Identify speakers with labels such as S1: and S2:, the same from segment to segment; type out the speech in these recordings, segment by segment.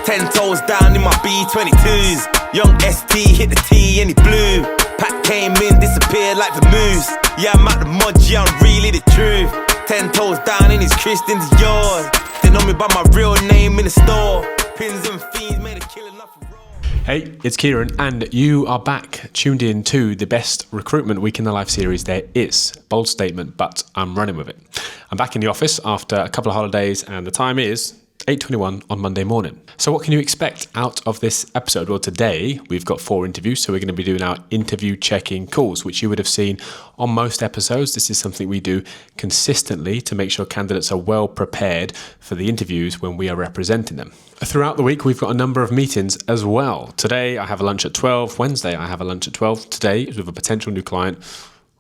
S1: 10 toes down in my B22s. Young ST hit the T and he blew. Pat came in, disappeared like the moose. Yeah, I'm out the mud, yeah, I'm really the truth. 10 toes down in his Christians, yours. They know me by my real name in the store. Pins and fiends made a killing off the road.
S2: Hey, it's Kieran, and you are back tuned in to the best recruitment week in the life series there is. Bold statement, but I'm running with it. I'm back in the office after a couple of holidays, and the time is 8:21 on Monday morning. So what can you expect out of this episode? Well, today we've got 4 interviews, so we're going to be doing our interview check-in calls, which you would have seen on most episodes. This is something we do consistently to make sure candidates are well prepared for the interviews when we are representing them. Throughout the week, we've got a number of meetings as well. Today, I have a lunch at 12. Wednesday, I have a lunch at 12. Today is with a potential new client.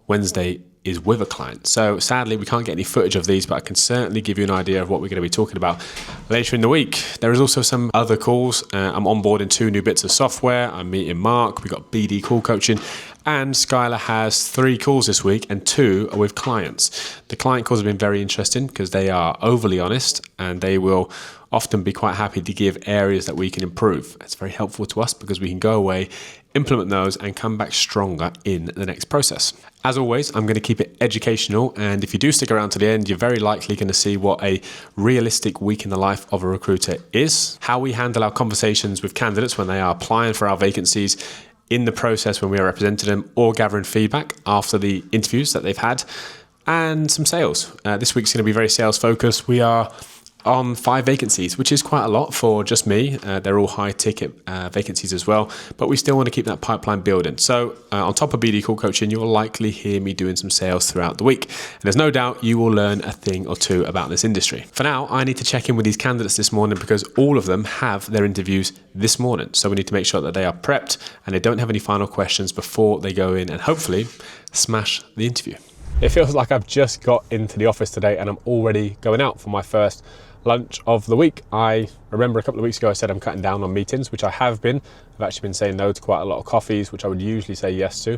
S2: Wednesday is with a client. So sadly, we can't get any footage of these, but I can certainly give you an idea of what we're going to be talking about later in the week. There is also some other calls. I'm onboarding 2 new bits of software. I'm meeting Mark. We've got BD call coaching. And Skylar has 3 calls this week and 2 are with clients. The client calls have been very interesting because they are overly honest and they will often be quite happy to give areas that we can improve. It's very helpful to us because we can go away, implement those and come back stronger in the next process. As always, I'm going to keep it educational, and if you do stick around to the end, you're very likely going to see what a realistic week in the life of a recruiter is, how we handle our conversations with candidates when they are applying for our vacancies, in the process when we are representing them or gathering feedback after the interviews that they've had, and some sales. This week's going to be very sales focused. We are on 5 vacancies, which is quite a lot for just me. They're all high ticket vacancies as well, but we still want to keep that pipeline building. So on top of BD call coaching, you will likely hear me doing some sales throughout the week. And there's no doubt you will learn a thing or 2 about this industry. For now, I need to check in with these candidates this morning because all of them have their interviews this morning. So we need to make sure that they are prepped and they don't have any final questions before they go in and hopefully smash the interview. It feels like I've just got into the office today and I'm already going out for my first lunch of the week. I remember a couple of weeks ago I said I'm cutting down on meetings, which I have been. I've actually been saying no to quite a lot of coffees, which I would usually say yes to.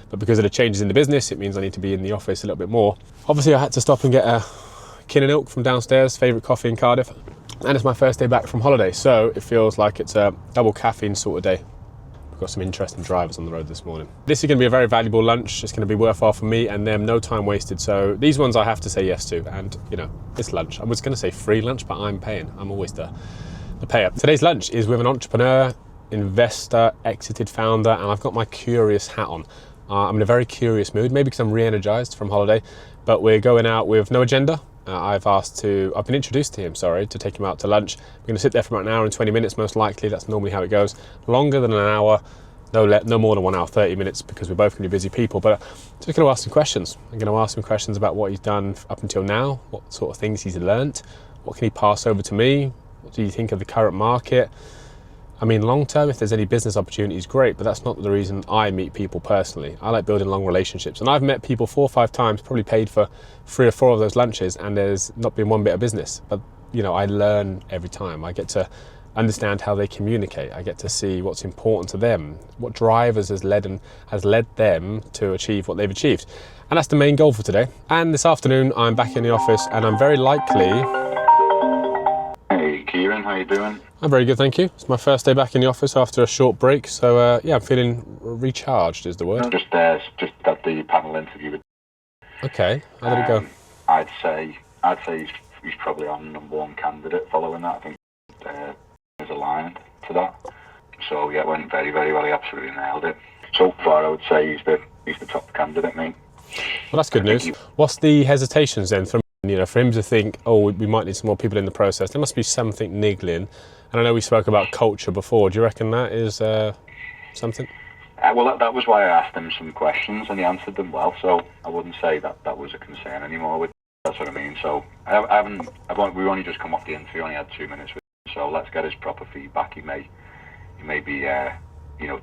S2: But because of the changes in the business, it means I need to be in the office a little bit more. Obviously, I had to stop and get a Kin and Ilk from downstairs, favourite coffee in Cardiff. And it's my first day back from holiday, so it feels like it's a double caffeine sort of day. Got some interesting drivers on the road this morning. This is going to be a very valuable lunch. It's going to be worthwhile for me and them, no time wasted. So these ones I have to say yes to, and you know, it's lunch. I was going to say free lunch, but I'm paying. I'm always the payer. Today's lunch is with an entrepreneur, investor, exited founder, and I've got my curious hat on. I'm in a very curious mood, maybe because I'm re-energized from holiday, but we're going out with no agenda. I've been introduced to him, to take him out to lunch. We're going to sit there for about an hour and 20 minutes, most likely. That's normally how it goes. Longer than an hour, no more than 1 hour, 30 minutes, because we're both going to be busy people. But I'm just going to ask some questions. I'm going to ask some questions about what he's done up until now, what sort of things he's learnt, what can he pass over to me, what do you think of the current market? I mean, long term, if there's any business opportunities, great, but that's not the reason I meet people personally. I like building long relationships, and I've met people 4 or 5 times, probably paid for 3 or 4 of those lunches, and there's not been one bit of business. But you know, I learn every time. I get to understand how they communicate. I get to see what's important to them, what drivers has led them to achieve what they've achieved, and that's the main goal for today. And this afternoon, I'm back in the office, and I'm very likely.
S3: Hey, Kieran, how you doing?
S2: I'm very good, thank you. It's my first day back in the office after a short break, so yeah, I'm feeling recharged is the word.
S3: Just at the panel interview.
S2: Okay, how did it go?
S3: I'd say he's probably our number 1 candidate following that. I think is aligned to that. So yeah, it went very, very well. He absolutely nailed it. So far, I would say he's the top candidate, mate.
S2: Well, that's good news. What's the hesitations then for him to think, oh, we might need some more people in the process? There must be something niggling. And I know we spoke about culture before. Do you reckon that is something?
S3: Well, that was why I asked him some questions, and he answered them well. So I wouldn't say that was a concern anymore. That's what I mean. So we've only just come off the interview. Only had 2 minutes with him. So let's get his proper feedback. He may be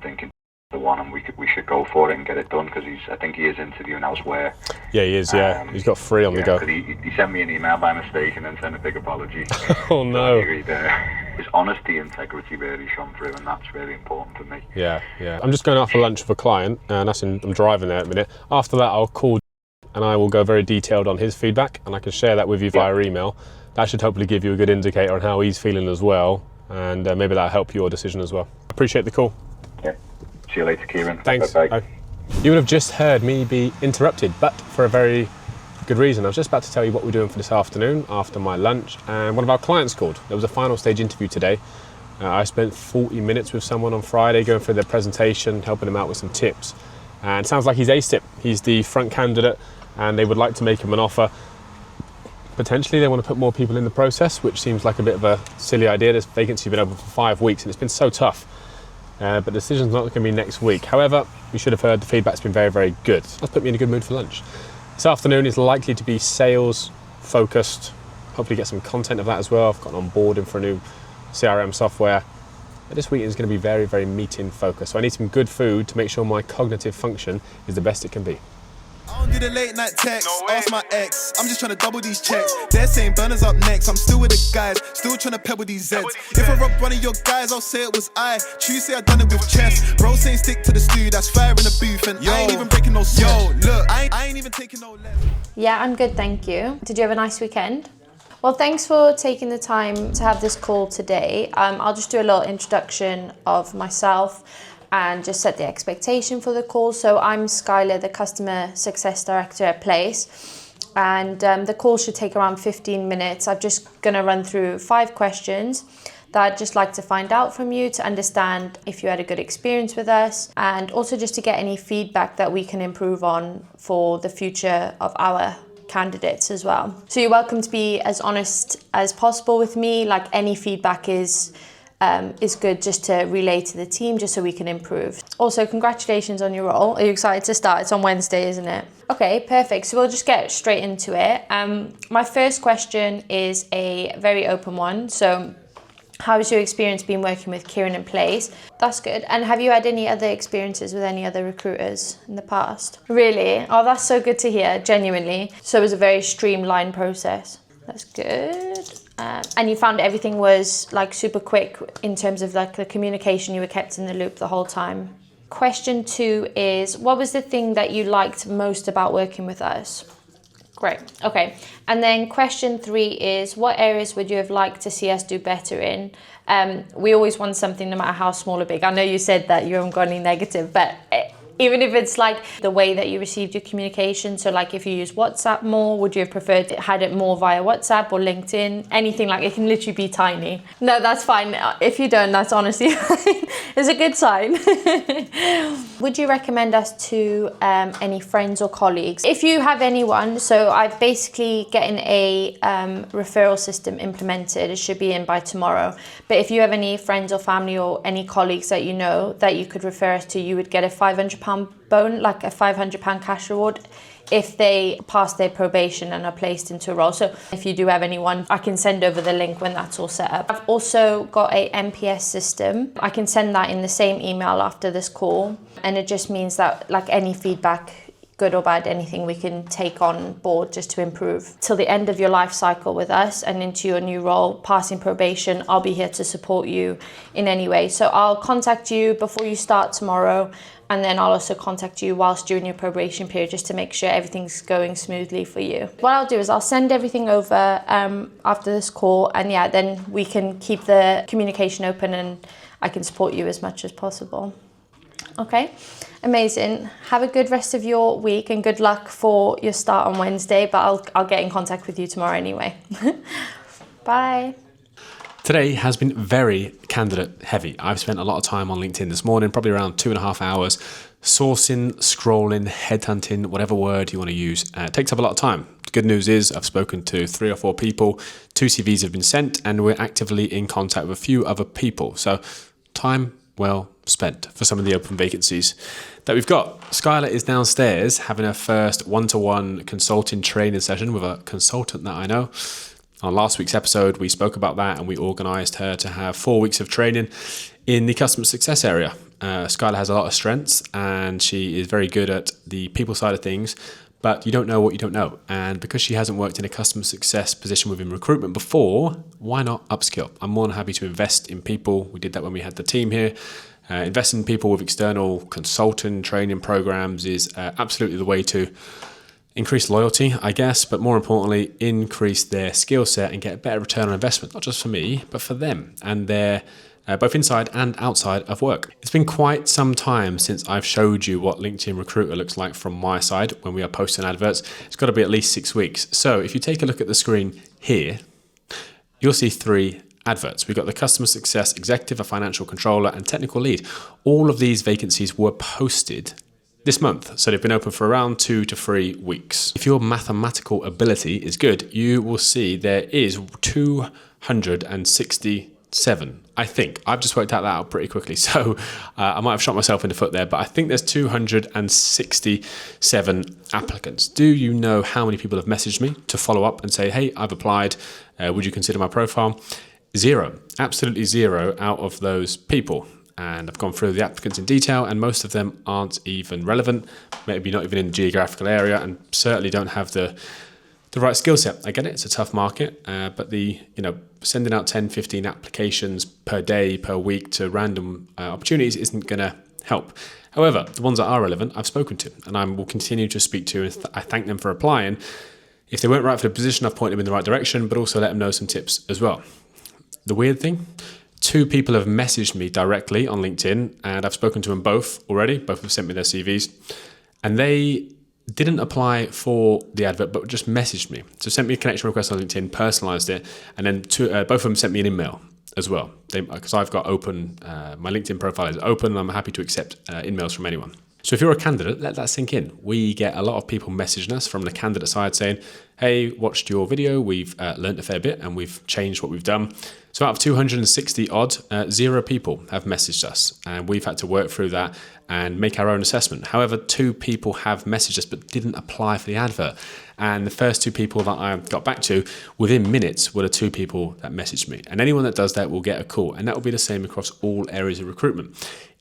S3: thinking the one, and we should go for it and get it done, because I think he is interviewing elsewhere.
S2: Yeah, he is. Yeah, he's got 3 on the go.
S3: He sent me an email by mistake and then sent a big apology.
S2: Oh no!
S3: His honesty, integrity really shone through, and that's really important to me.
S2: Yeah. I'm just going out for lunch with a client, and I'm driving there at the minute. After that, I'll call and I will go very detailed on his feedback, and I can share that with you via email. That should hopefully give you a good indicator on how he's feeling as well. and maybe that'll help your decision as well. Appreciate the call.
S3: Yeah. See you later, Kieran.
S2: Thanks.
S3: Bye.
S2: Bye. You would have just heard me be interrupted, but for a very good reason. I was just about to tell you what we're doing for this afternoon after my lunch, and one of our clients called. There was a final stage interview today. I spent 40 minutes with someone on Friday going through their presentation, helping them out with some tips, and it sounds like he's aced it. He's the front candidate, and they would like to make him an offer. Potentially they want to put more people in the process, which seems like a bit of a silly idea. This vacancy has been open for 5 weeks and it's been so tough. But the decision's not going to be next week. However, you should have heard the feedback's been very, very good. That's put me in a good mood for lunch. This afternoon is likely to be sales focused. Hopefully get some content of that as well. I've got an onboarding for a new CRM software. But this week is going to be very, very meeting focused. So I need some good food to make sure my cognitive function is the best it can be.
S4: I don't do the late night text, ask my ex. I'm just trying to double these checks. They're saying Burner's up next. I'm still with the guys, still trying to pebble these Zeds. If I robbed one of your guys, I'll say it was I. True, say I done it with chess. Bro saying stick to the stew, that's fire in the booth. And I ain't even breaking no sweat. Yo, look, I ain't even taking no less.
S5: Yeah, I'm good, thank you. Did you have a nice weekend? Well, thanks for taking the time to have this call today. I'll just do a little introduction of myself and just set the expectation for the call. So I'm Skylar, the Customer Success Director at Place, and the call should take around 15 minutes. I'm just gonna run through 5 questions that I'd just like to find out from you to understand if you had a good experience with us, and also just to get any feedback that we can improve on for the future of our candidates as well. So you're welcome to be as honest as possible with me. Like, any feedback is good just to relay to the team, just so we can improve. Also, congratulations on your role. Are you excited to start? It's on Wednesday, isn't it? Okay, perfect. So we'll just get straight into it. My first question is a very open one. So how has your experience been working with Kieran in Place? That's good. And have you had any other experiences with any other recruiters in the past? Really? Oh, that's so good to hear, genuinely. So it was a very streamlined process. That's good. And you found everything was like super quick in terms of like the communication, you were kept in the loop the whole time. Question 2 is, what was the thing that you liked most about working with us? Great, okay. And then question 3 is, what areas would you have liked to see us do better in? We always want something, no matter how small or big. I know you said that you haven't got any negative, but even if it's like the way that you received your communication, so like if you use WhatsApp more, would you have preferred had it more via WhatsApp or LinkedIn? Anything, like, it can literally be tiny. No, that's fine. If you don't, that's honestly fine. It's a good sign. Would you recommend us to any friends or colleagues? If you have anyone, so I've basically getting a referral system implemented. It should be in by tomorrow. But if you have any friends or family or any colleagues that you know that you could refer us to, you would get a £500 like a £500 cash reward if they pass their probation and are placed into a role. So if you do have anyone, I can send over the link when that's all set up. I've also got a MPS system. I can send that in the same email after this call, and it just means that like any feedback, good or bad, anything we can take on board just to improve. Till the end of your life cycle with us and into your new role, passing probation, I'll be here to support you in any way. So I'll contact you before you start tomorrow, and then I'll also contact you whilst during your probation period, just to make sure everything's going smoothly for you. What I'll do is I'll send everything over after this call, and yeah, then we can keep the communication open and I can support you as much as possible. Okay, amazing. Have a good rest of your week and good luck for your start on Wednesday, but I'll get in contact with you tomorrow anyway. Bye.
S2: Today has been very candidate heavy. I've spent a lot of time on LinkedIn this morning, probably around 2.5 hours, sourcing, scrolling, headhunting, whatever word you want to use. It takes up a lot of time. The good news is I've spoken to 3 or 4 people, 2 CVs have been sent, and we're actively in contact with a few other people. So time well spent for some of the open vacancies that we've got. Skylar is downstairs having her first one-to-one consulting training session with a consultant that I know. On last week's episode, we spoke about that and we organised her to have 4 weeks of training in the customer success area. Skylar has a lot of strengths and she is very good at the people side of things, but you don't know what you don't know. And because she hasn't worked in a customer success position within recruitment before, why not upskill? I'm more than happy to invest in people. We did that when we had the team here. Investing in people with external consulting training programs is absolutely the way to increase loyalty, I guess, but more importantly, increase their skill set and get a better return on investment, not just for me, but for them and their both inside and outside of work. It's been quite some time since I've showed you what LinkedIn Recruiter looks like from my side when we are posting adverts. It's got to be at least 6 weeks. So if you take a look at the screen here, you'll see 3 adverts. We've got the customer success executive, a financial controller, and technical lead. All of these vacancies were posted this month, so they've been open for around 2 to 3 weeks. If your mathematical ability is good, you will see there is 267, I think. I've just worked that out pretty quickly, so I might have shot myself in the foot there, but I think there's 267 applicants. Do you know how many people have messaged me to follow up and say, hey, I've applied, would you consider my profile? 0, absolutely 0 out of those people. And I've gone through the applicants in detail, and most of them aren't even relevant, maybe not even in the geographical area, and certainly don't have the right skill set. I get it, it's a tough market, but sending out 10, 15 applications per day, per week to random opportunities isn't going to help. However, the ones that are relevant, I've spoken to, and I will continue to speak to, and I thank them for applying. If they weren't right for the position, I've pointed them in the right direction, but also let them know some tips as well. The weird thing, 2 people have messaged me directly on LinkedIn, and I've spoken to them both already. Both have sent me their CVs, and they didn't apply for the advert, but just messaged me. So sent me a connection request on LinkedIn, personalized it, and then both of them sent me an email as well. Because I've got open, my LinkedIn profile is open, and I'm happy to accept emails from anyone. So if you're a candidate, let that sink in. We get a lot of people messaging us from the candidate side saying, hey, watched your video, we've learned a fair bit and we've changed what we've done. So out of 260 odd, 0 people have messaged us, and we've had to work through that and make our own assessment. However, 2 people have messaged us but didn't apply for the advert. And the first 2 people that I got back to within minutes were the 2 people that messaged me. And anyone that does that will get a call. And that will be the same across all areas of recruitment.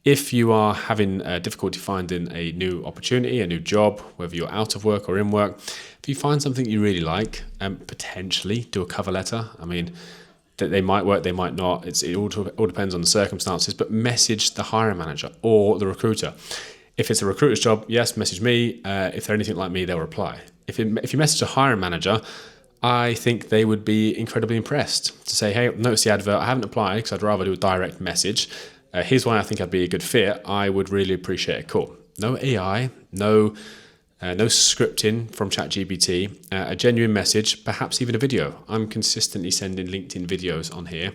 S2: If you are having difficulty finding a new opportunity, a new job, whether you're out of work or in work, if you find something you really like, potentially do a cover letter. I mean, that they might work, they might not. It all depends on the circumstances, but message the hiring manager or the recruiter. If it's a recruiter's job, yes, message me. If they're anything like me, they'll reply. If you message a hiring manager, I think they would be incredibly impressed to say, hey, notice the advert, I haven't applied because I'd rather do a direct message. Here's why I think I'd be a good fit. I would really appreciate a call. No AI, no scripting from ChatGPT, a genuine message, perhaps even a video. I'm consistently sending LinkedIn videos on here,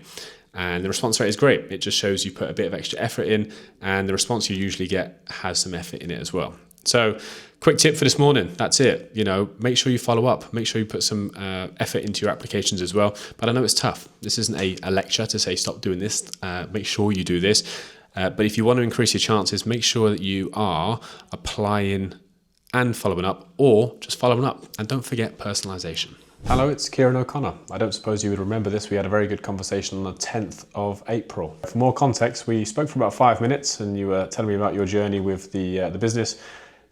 S2: and the response rate is great. It just shows you put a bit of extra effort in, and the response you usually get has some effort in it as well. So quick tip for this morning, that's it. Make sure you follow up, make sure you put some effort into your applications as well. But I know it's tough. This isn't a lecture to say stop doing this, make sure you do this. But if you want to increase your chances, make sure that you are applying and following up, or just following up. And don't forget personalization. Hello, it's Kieran O'Connor. I don't suppose you would remember this. We had a very good conversation on the 10th of April. For more context, we spoke for about 5 minutes, and you were telling me about your journey with the business.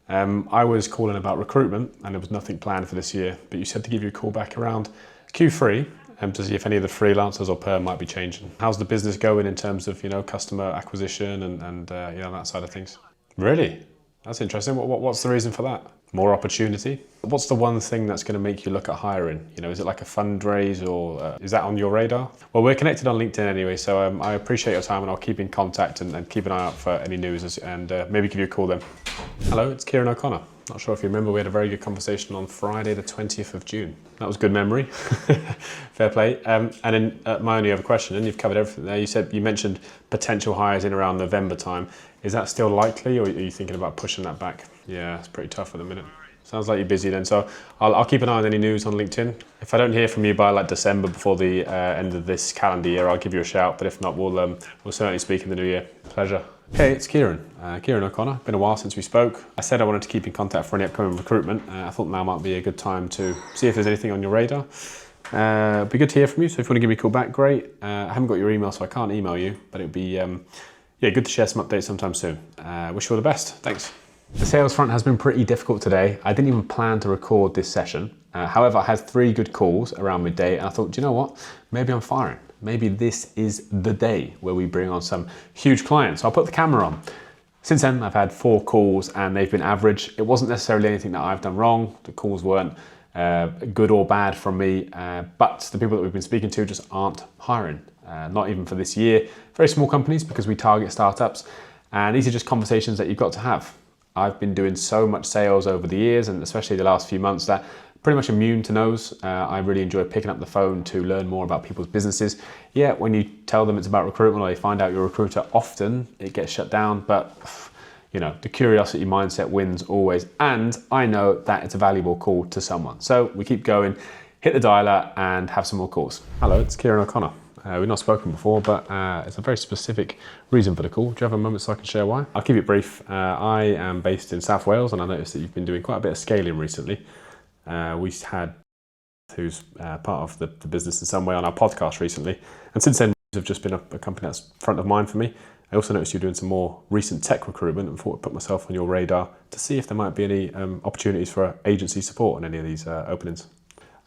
S2: I was calling about recruitment, and there was nothing planned for this year, but you said to give you a call back around Q3 to see if any of the freelancers or perm might be changing. How's the business going in terms of customer acquisition and that side of things? Really? That's interesting. What's the reason for that? More opportunity? What's the one thing that's going to make you look at hiring? Is it like a fundraise, or is that on your radar? Well, we're connected on LinkedIn anyway, so I appreciate your time, and I'll keep in contact and keep an eye out for any news and maybe give you a call then. Hello, it's Kieran O'Connor. Not sure if you remember, we had a very good conversation on Friday the 20th of June. That was good memory. Fair play. And then my only other question, and you've covered everything there, you mentioned potential hires in around November time. Is that still likely, or are you thinking about pushing that back? Yeah, it's pretty tough at the minute. Sounds like you're busy then, so I'll keep an eye on any news on LinkedIn. If I don't hear from you by like December, before the end of this calendar year, I'll give you a shout, but if not, we'll certainly speak in the new year. Pleasure. Hey, it's Kieran O'Connor. Been a while since we spoke. I said I wanted to keep in contact for any upcoming recruitment. I thought now might be a good time to see if there's anything on your radar. It'd be good to hear from you, so if you want to give me a call back, great. I haven't got your email, so I can't email you, but it'd be good to share some updates sometime soon. Wish you all the best. Thanks. The sales front has been pretty difficult today. I didn't even plan to record this session. However, I had 3 good calls around midday, and I thought, do you know what? Maybe I'm firing. Maybe this is the day where we bring on some huge clients. So I'll put the camera on. Since then, I've had 4 calls and they've been average. It wasn't necessarily anything that I've done wrong. The calls weren't good or bad from me, but the people that we've been speaking to just aren't hiring, not even for this year. Very small companies, because we target startups, and these are just conversations that you've got to have. I've been doing so much sales over the years, and especially the last few months, that pretty much immune to no's. I really enjoy picking up the phone to learn more about people's businesses. Yeah, when you tell them it's about recruitment or they find out you're a recruiter, often it gets shut down, but you know, the curiosity mindset wins always. And I know that it's a valuable call to someone. So we keep going, hit the dialer and have some more calls. Hello, it's Kieran O'Connor. We've not spoken before, but it's a very specific reason for the call. Do you have a moment so I can share why? I'll keep it brief. I am based in South Wales, and I noticed that you've been doing quite a bit of scaling recently. We had who's part of the business in some way on our podcast recently, and since then have just been a company that's front of mind for me. I also noticed you're doing some more recent tech recruitment, and thought I'd put myself on your radar to see if there might be any opportunities for agency support on any of these openings.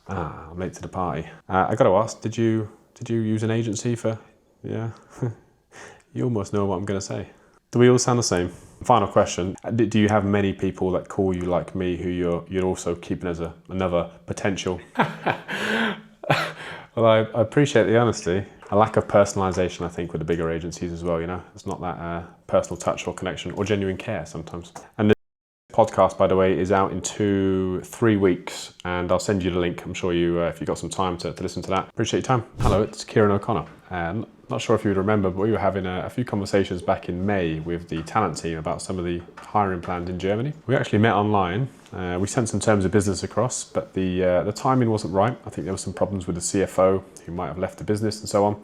S2: I'm late to the party. I got to ask, did you use an agency for? Yeah, you almost know what I'm going to say. Do we all sound the same? Final question: do you have many people that call you like me, who you're also keeping as another potential? Well, I appreciate the honesty. A lack of personalisation, I think, with the bigger agencies as well. You know, it's not that personal touch or connection or genuine care sometimes. And the podcast, by the way, is out in 2-3 weeks, and I'll send you the link. I'm sure you, if you've got some time to listen to that. Appreciate your time. Hello, it's Kieran O'Connor. Not sure if you would remember, but we were having a few conversations back in May with the talent team about some of the hiring plans in Germany. We actually met online. We sent some terms of business across, but the timing wasn't right. I think there were some problems with the CFO who might have left the business and so on.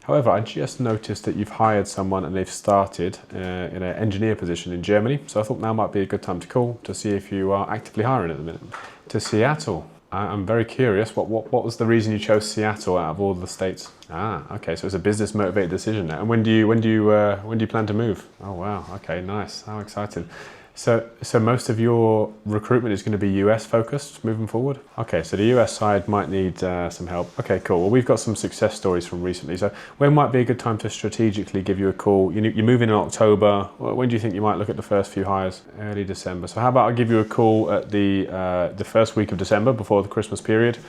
S2: However, I just noticed that you've hired someone and they've started in an engineer position in Germany. So I thought now might be a good time to call to see if you are actively hiring at the minute. To Seattle. I'm very curious. What was the reason you chose Seattle out of all the states? Okay, so it's a business motivated decision now. And when do you plan to move? Oh wow, okay, nice. How exciting. So most of your recruitment is going to be US focused moving forward? Okay, so the US side might need some help. Okay, cool. Well, we've got some success stories from recently. So when might be a good time to strategically give you a call? You're moving in October. When do you think you might look at the first few hires? Early December. So how about I give you a call at the first week of December before the Christmas period?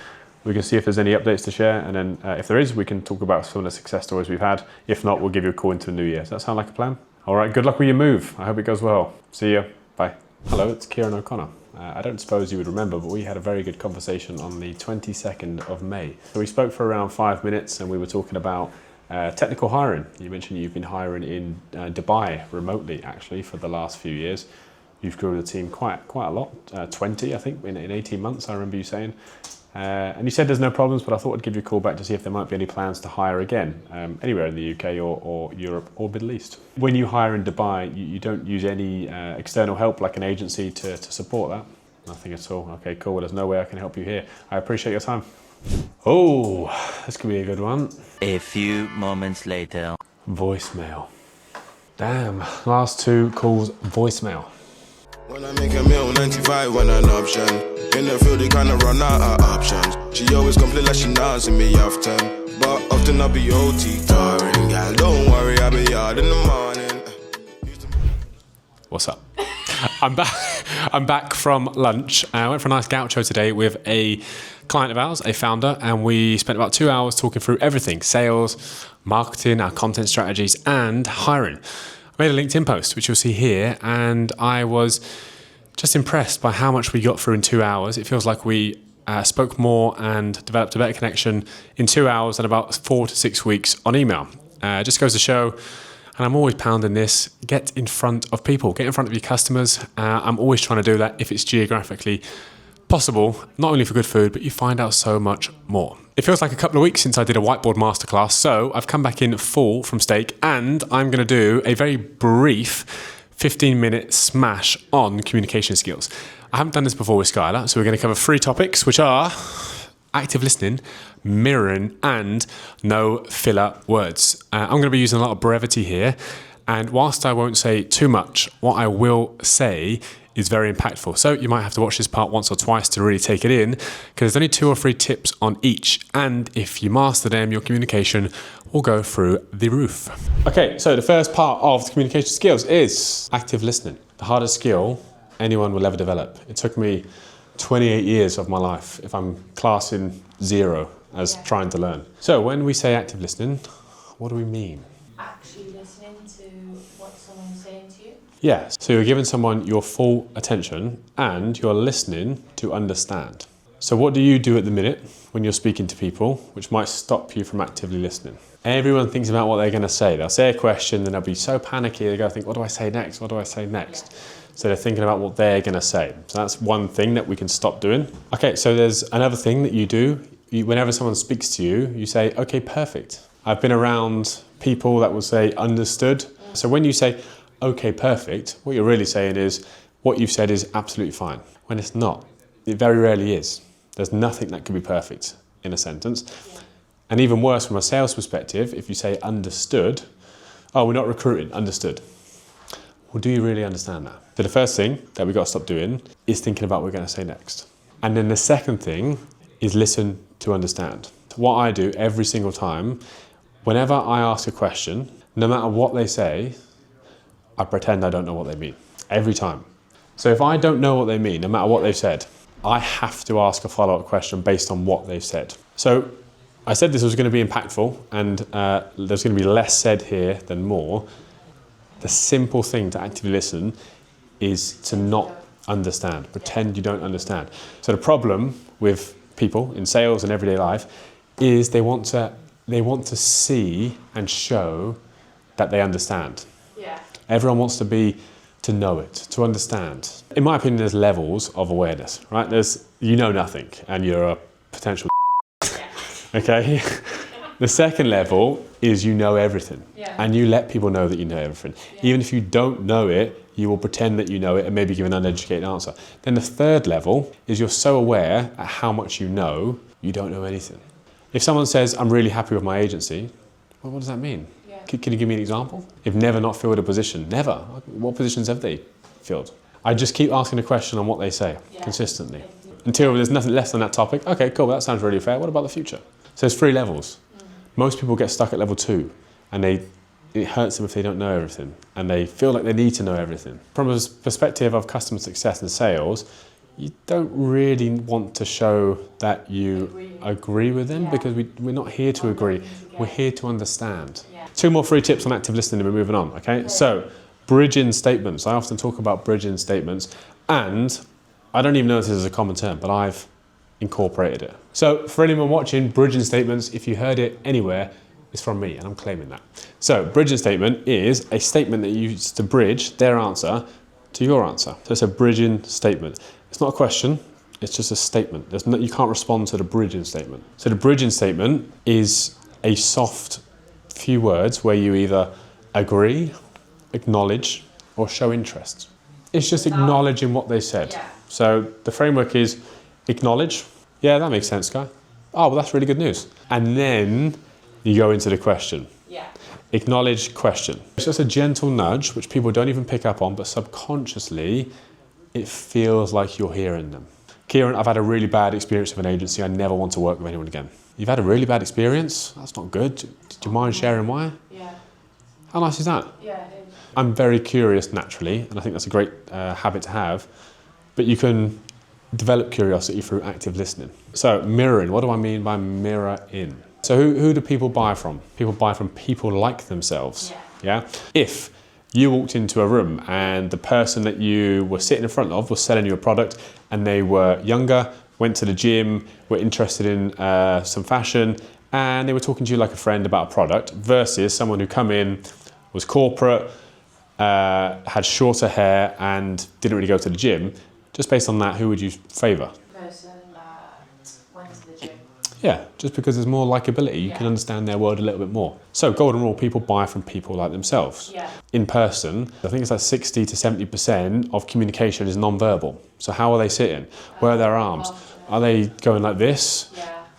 S2: We can see if there's any updates to share, and then if there is, we can talk about some of the success stories we've had. If not, we'll give you a call into the new year. Does that sound like a plan? All right, good luck with your move. I hope it goes well. See you. Bye. Hello, it's Kieran O'Connor. I don't suppose you would remember, but we had a very good conversation on the 22nd of May. So we spoke for around 5 minutes, and we were talking about technical hiring. You mentioned you've been hiring in Dubai remotely, actually, for the last few years. You've grown the team quite a lot, 20, I think, in 18 months, I remember you saying. And you said there's no problems, but I thought I'd give you a call back to see if there might be any plans to hire again, anywhere in the UK or Europe or Middle East. When you hire in Dubai, you don't use any external help like an agency to support that? Nothing at all. Okay, cool. Well, there's no way I can help you here. I appreciate your time. Oh, this could be a good one.
S6: A few moments later.
S2: Voicemail. Damn, last 2 calls voicemail.
S7: When I make a meal, 95 when an option. In the field, they kinda run out of options. She always complain like she not see me often. But often I'll be OT touring, girl. Don't worry, I'll be out in the morning.
S2: What's up? I'm back from lunch. I went for a nice gaucho today with a client of ours, a founder, and we spent about 2 hours talking through everything: sales, marketing, our content strategies, and hiring. I made a LinkedIn post, which you'll see here, and I was just impressed by how much we got through in 2 hours. It feels like we spoke more and developed a better connection in 2 hours than about 4 to 6 weeks on email. It just goes to show, and I'm always pounding this, get in front of people, get in front of your customers. I'm always trying to do that if it's geographically possible, not only for good food, but you find out so much more. It feels like a couple of weeks since I did a whiteboard masterclass, so I've come back in full from steak, and I'm going to do a very brief 15-minute smash on communication skills. I haven't done this before with Skylar, so we're going to cover 3 topics, which are active listening, mirroring, and no filler words. I'm going to be using a lot of brevity here, and whilst I won't say too much, what I will say is very impactful. So you might have to watch this part once or twice to really take it in, because there's only 2 or 3 tips on each. And if you master them, your communication will go through the roof. Okay, so the first part of the communication skills is active listening. The hardest skill anyone will ever develop. It took me 28 years of my life, if I'm classing 0 as trying to learn. So when we say active listening, what do we mean?
S5: Actually listening to what someone's saying to you.
S2: Yes, so you're giving someone your full attention and you're listening to understand. So what do you do at the minute when you're speaking to people, which might stop you from actively listening? Everyone thinks about what they're going to say. They'll say a question, then they'll be so panicky, they're going to think, what do I say next? What do I say next? So they're thinking about what they're going to say. So that's one thing that we can stop doing. Okay, so there's another thing that you do. Whenever someone speaks to you, you say, okay, perfect. I've been around people that will say understood. So when you say, okay, perfect, what you're really saying is, what you've said is absolutely fine. When it's not, it very rarely is. There's nothing that could be perfect in a sentence. And even worse from a sales perspective, if you say understood, oh, we're not recruiting, understood. Well, do you really understand that? So the first thing that we've got to stop doing is thinking about what we're going to say next. And then the second thing is listen to understand. What I do every single time, whenever I ask a question, no matter what they say, I pretend I don't know what they mean. Every time. So if I don't know what they mean, no matter what they've said, I have to ask a follow-up question based on what they've said. So I said this was going to be impactful, and there's going to be less said here than more. The simple thing to actively listen is to not understand, pretend you don't understand. So the problem with people in sales and everyday life is they want to see and show that they understand.
S5: Yeah.
S2: Everyone wants to know it, to understand. In my opinion, there's levels of awareness, right? There's, you know nothing and you're a potential okay? The second level is you know everything, and you let people know that you know everything. Even if you don't know it, you will pretend that you know it and maybe give an uneducated answer. Then the third level is you're so aware at how much you know don't know anything. If someone says, I'm really happy with my agency, well, what does that mean? Can you give me an example? If never not filled a position, never. What positions have they filled? I just keep asking a question on what they say consistently until there's nothing less on that topic. Okay, cool, that sounds really fair. What about the future? So there's 3 levels. Most people get stuck at level 2 and it hurts them if they don't know everything and they feel like they need to know everything. From a perspective of customer success and sales, you don't really want to show that you agree with them because we're not here to agree. We're here to understand. 2 more free tips on active listening and we're moving on, okay? So, bridging statements. I often talk about bridging statements, and I don't even know if this is a common term, but I've incorporated it. So for anyone watching, bridging statements, if you heard it anywhere, it's from me and I'm claiming that. So bridging statement is a statement that you use to bridge their answer to your answer. So it's a bridging statement. It's not a question, it's just a statement. You can't respond to the bridging statement. So the bridging statement is a soft few words where you either agree, acknowledge, or show interest. It's just acknowledging what they said. So the framework is acknowledge. Yeah, that makes sense, Guy. Oh, well, that's really good news. And then you go into the question. Acknowledge, question. It's just a gentle nudge, which people don't even pick up on, but subconsciously, it feels like you're hearing them. Kieran, I've had a really bad experience with an agency. I never want to work with anyone again. You've had a really bad experience? That's not good. Do you mind sharing why? How nice is that? I'm very curious naturally, and I think that's a great habit to have, but you can develop curiosity through active listening. So mirroring, what do I mean by mirror in? So who do people buy from? People buy from people like themselves. Yeah. If you walked into a room and the person that you were sitting in front of was selling you a product and they were younger, went to the gym, were interested in some fashion, and they were talking to you like a friend about a product versus someone who come in, was corporate, had shorter hair and didn't really go to the gym, just based on that, who would you favour?
S5: The person that went to the gym.
S2: Yeah, just because there's more likability, you can understand their world a little bit more. So golden rule, people buy from people like themselves. In person, I think it's like 60 to 70% of communication is non-verbal. So how are they sitting? Where are their arms? Are they going like this?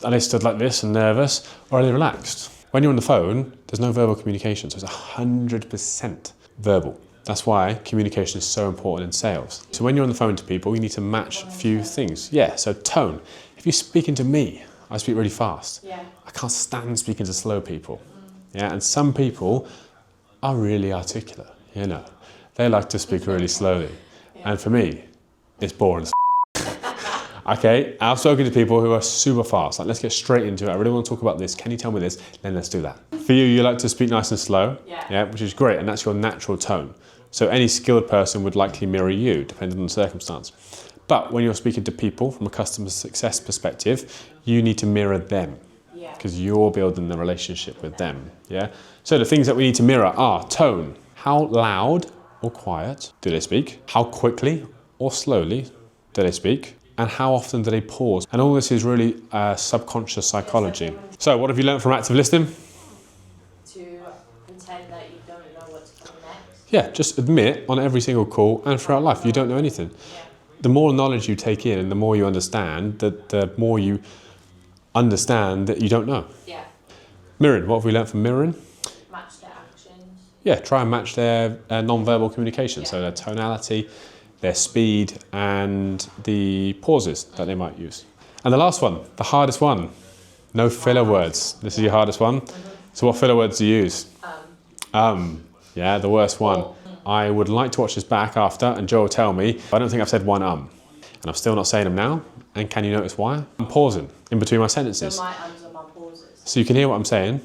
S2: Are they stood like this and nervous? Or are they relaxed? When you're on the phone, there's no verbal communication, so it's 100% verbal. That's why communication is so important in sales. So when you're on the phone to people, you need to match a few things. Yeah, so tone. If you're speaking to me, I speak really fast.
S5: Yeah.
S2: I can't stand speaking to slow people. Yeah, and some people are really articulate, you know. They like to speak really slowly. And for me, it's boring. Okay, I've spoken to people who are super fast. Like, let's get straight into it. I really want to talk about this. Can you tell me this? Then let's do that. For you like to speak nice and slow, yeah, which is great, and that's your natural tone. So any skilled person would likely mirror you, depending on the circumstance. But when you're speaking to people from a customer success perspective, you need to mirror them, because you're building the relationship with them, yeah? So the things that we need to mirror are tone. How loud or quiet do they speak? How quickly or slowly do they speak? And how often do they pause? And all this is really subconscious psychology. So what have you learned from active listening?
S5: To pretend that you don't know what's coming next.
S2: Yeah, just admit on every single call and throughout life, you don't know anything. The more knowledge you take in and the more you understand, the more you understand that you don't know.
S5: Yeah.
S2: Mirroring, what have we learned from mirroring?
S5: Match their actions.
S2: Yeah, try and match their non-verbal communication, so their tonality, their speed, and the pauses that they might use. And the last one, the hardest one, no filler words. This is your hardest one. So what filler words do you use? Yeah, the worst one. I would like to watch this back after, and Joe will tell me, I don't think I've said one and I'm still not saying them now. And can you notice why? I'm pausing in between my sentences.
S5: So my ums are my pauses.
S2: So you can hear what I'm saying,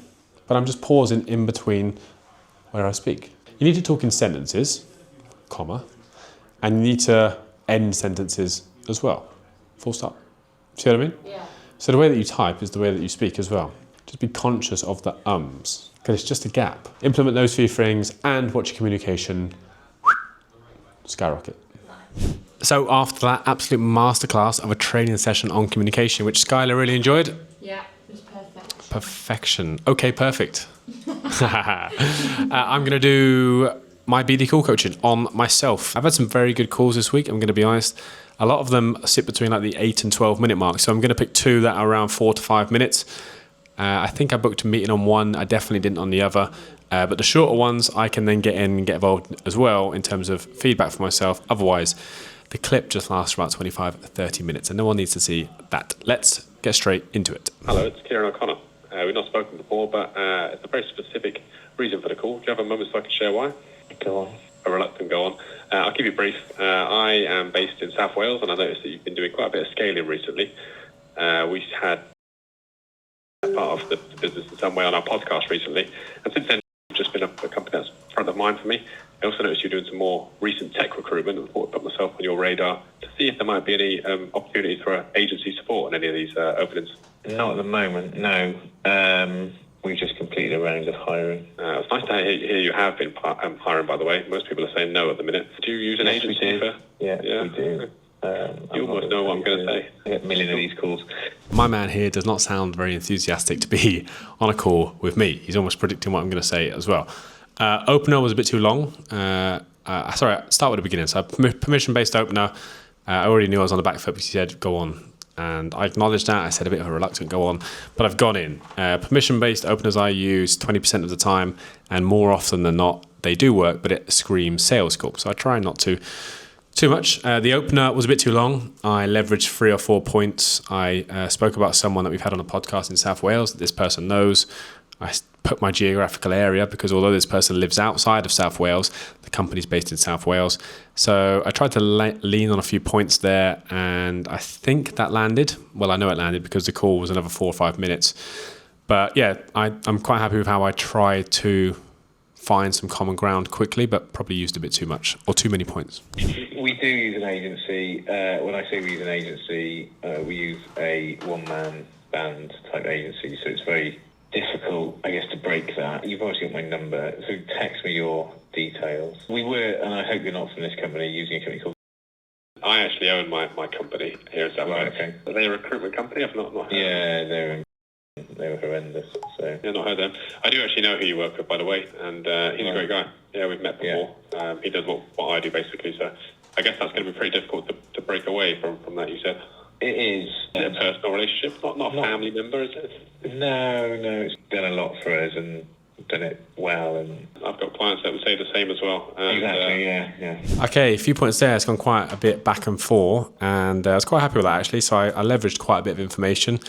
S2: but I'm just pausing in between where I speak. You need to talk in sentences, comma, and you need to end sentences as well, full stop. See what I mean?
S5: Yeah.
S2: So the way that you type is the way that you speak as well. Just be conscious of the ums, because it's just a gap. Implement those few things and watch your communication skyrocket.
S5: Nice.
S2: So after that absolute masterclass of a training session on communication, which Skylar really enjoyed.
S5: Yeah, it was perfect.
S2: Perfection. Okay, perfect. I'm going to do my BD call coaching on myself. I've had some very good calls this week, I'm going to be honest. A lot of them sit between like the 8 and 12 minute mark. So I'm going to pick two that are around 4 to 5 minutes. I think I booked a meeting on one. I definitely didn't on the other. But the shorter ones, I can then get in and get involved as well in terms of feedback for myself. Otherwise, the clip just lasts about 25, 30 minutes and no one needs to see that. Let's get straight into it.
S8: Hello, it's Kieran O'Connor. We've not spoken before, but it's a very specific reason for the call. Do you have a moment so I can share why?
S9: Go on.
S8: A reluctant go on. I'll keep it brief. I am based in South Wales, and I noticed that you've been doing quite a bit of scaling recently. We had part of the business in some way on our podcast recently, and since then, it's just been a company that's front of mind for me. I also noticed you're doing some more recent tech recruitment, and thought I'd put myself on your radar to see if there might be any opportunities for agency support on any of these openings.
S9: Not at the moment, no. We just completed a round of hiring.
S8: It's nice to hear you have been hiring, by the way. Most people are saying no at the minute. Do you use an agency for?
S9: Yeah, we do.
S8: You almost know what I'm going to say.
S9: I get a million of these calls.
S2: My man here does not sound very enthusiastic to be on a call with me. He's almost predicting what I'm going to say as well. Opener was a bit too long. Sorry, start with the beginning. So permission-based opener. I already knew I was on the back foot because he said, go on. And I acknowledged that. I said a bit of a reluctant go on, but I've gone in. Permission-based openers I use 20% of the time, and more often than not, they do work, but it screams sales call. So I try not to too much. The opener was a bit too long. I leveraged 3 or 4 points. I spoke about someone that we've had on a podcast in South Wales that this person knows. I put my geographical area because although this person lives outside of South Wales, the company's based in South Wales. So I tried to lean on a few points there, and I think that landed. Well, I know it landed because the call was another 4 or 5 minutes. But yeah, I'm quite happy with how I tried to find some common ground quickly, but probably used a bit too much or too many points.
S9: We do use an agency. When I say we use an agency, we use a one-man band type agency, so it's very difficult, I guess, to break that. You've obviously got my number, so text me your details. We were, and I hope you're not from this company, using a company called...
S8: I actually own my company here in South Wales.
S9: Okay.
S8: Are they a recruitment company? I've not heard.
S9: Yeah, they were horrendous. So
S8: Yeah, not heard them. I do actually know who you work with, by the way, and he's a great guy. Yeah, we've met before.
S9: Yeah.
S8: He does what I do, basically, so I guess that's going to be pretty difficult to break away from that, you said.
S9: it is.
S8: Is it a personal relationship? Not a family member, is it?
S9: No, it's done a lot for us, and done it well. And
S8: I've got clients that would say the same as well.
S9: exactly, yeah.
S2: Okay, a few points there. It's gone quite a bit back and forth, and I was quite happy with that actually. So I leveraged quite a bit of information.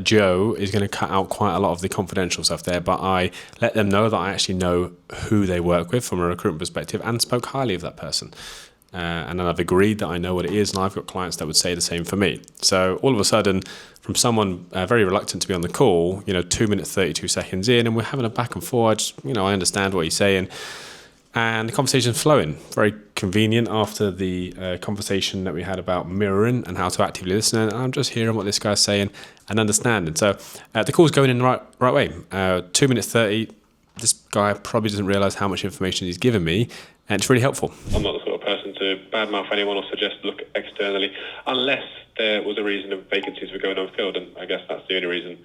S2: Joe is going to cut out quite a lot of the confidential stuff there, but I let them know that I actually know who they work with from a recruitment perspective and spoke highly of that person. And then I've agreed that I know what it is, and I've got clients that would say the same for me. So all of a sudden, from someone very reluctant to be on the call, 2 minutes 32 seconds in, and we're having a back and forth. I understand what he's saying, and the conversation's flowing. Very convenient after the conversation that we had about mirroring and how to actively listen. And I'm just hearing what this guy's saying and understanding. So the call's going in the right way. 2 minutes 30. This guy probably doesn't realise how much information he's given me, and it's really helpful.
S8: I'm not the sort of person to badmouth anyone or suggest look externally, unless there was a reason of vacancies were going unfilled, and I guess that's the only reason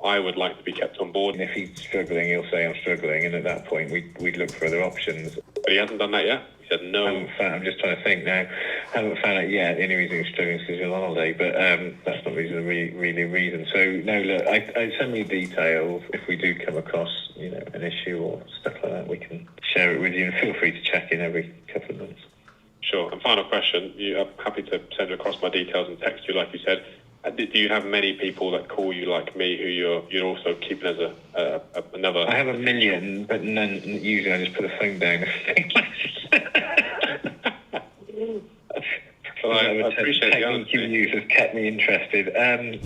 S8: I would like to be kept on board.
S9: And if he's struggling, he'll say, I'm struggling, and at that point, we'd look for other options.
S8: But he hasn't done that yet. He said no.
S9: I'm just trying to think now. I haven't found out yet. The only reason he's struggling is because he's on holiday, but that's not really a reason. So, no, look, I send me details. If we do come across, an issue or stuff like that, we can share it with you, and feel free to check in every couple of months.
S8: Sure. And final question, I'm happy to send across my details and text you, like you said. Do you have many people that call you like me who you're also keeping as another?
S9: I have a million, but none. Usually, I just put the phone down.
S8: Well, I appreciate the honesty.
S9: News has kept me interested.